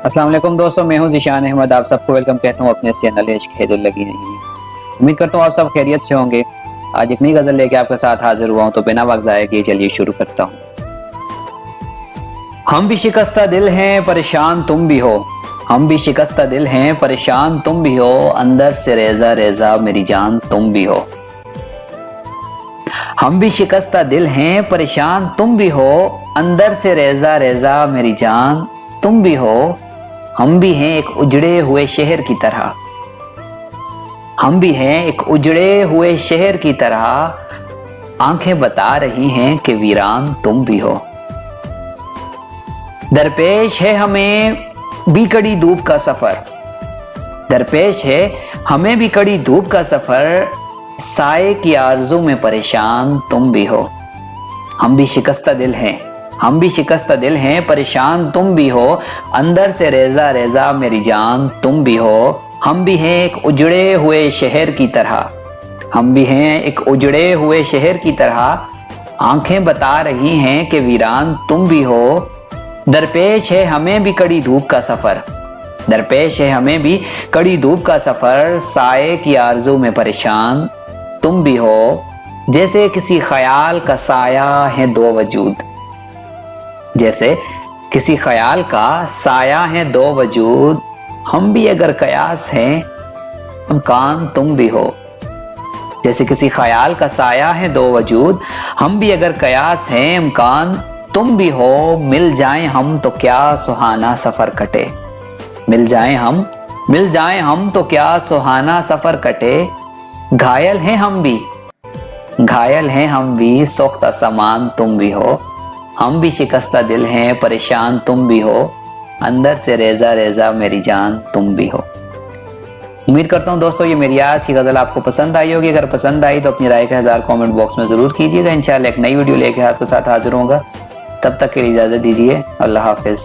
अस्सलाम वालेकुम दोस्तों, मैं हूं ज़िशान अहमद। आप सबको वेलकम कहता हूं अपने चैनल इश्क है दिल लगी नहीं। उम्मीद करता हूं आप सब खैरियत से होंगे। आज एक नई गज़ल लेके आपके साथ हाजिर हुआ हूं, तो बिना वक्त ज़ाया किए चलिए शुरू करता हूं। हम भी शिकस्ता दिल हैं, परेशान तुम भी हो। हम भी शिकस्ता दिल हैं, परेशान तुम भी हो। अंदर से रेजा रेजा मेरी जान तुम भी हो। हम भी शिकस्ता दिल हैं, परेशान तुम भी हो। अंदर से रेजा रेजा मेरी जान तुम भी हो। हम भी हैं एक उजड़े हुए शहर की तरह। हम भी हैं एक उजड़े हुए शहर की तरह। आंखें बता रही हैं कि वीरान तुम भी हो। दरपेश है हमें भी कड़ी धूप का सफर। दरपेश है हमें भी कड़ी धूप का सफर। साए की आरज़ू में परेशान तुम भी हो। हम भी शिकस्ता दिल हैं, हम भी शिकस्ता दिल हैं, परेशान तुम भी हो। अंदर से रेजा रेजा मेरी जान तुम भी हो। हम भी हैं एक उजड़े हुए शहर की तरह। हम भी हैं एक उजड़े हुए शहर की तरह। आंखें बता रही हैं कि वीरान तुम भी हो। दरपेश है हमें भी कड़ी धूप का सफर। दरपेश है हमें भी कड़ी धूप का सफर। साए की आरज़ू में परेशान तुम भी हो। जैसे किसी ख्याल का साया है दो वजूद। जैसे किसी ख्याल का साया है दो वजूद। हम भी अगर कयास हैं, इम्कान तुम भी हो। जैसे किसी ख्याल का साया है दो वजूद। हम भी अगर कयास हैं, इम्कान तुम भी हो। मिल जाएं हम तो क्या सुहाना सफर कटे। मिल जाएं हम तो क्या सुहाना सफर कटे। घायल हैं हम भी, घायल हैं हम भी, सोख्ता सामान तुम भी हो। हम भी शिकस्ता दिल हैं, परेशान तुम भी हो। अंदर से रेजा रेजा मेरी जान तुम भी हो। उम्मीद करता हूँ दोस्तों ये मेरी आज की गज़ल आपको पसंद आई होगी। अगर पसंद आई तो अपनी राय का 1000 कमेंट बॉक्स में ज़रूर कीजिएगा। इंशाल्लाह एक नई वीडियो लेके आपके साथ हाजिर होऊंगा। तब तक के लिए इजाज़त दीजिए। अल्लाह हाफिज़।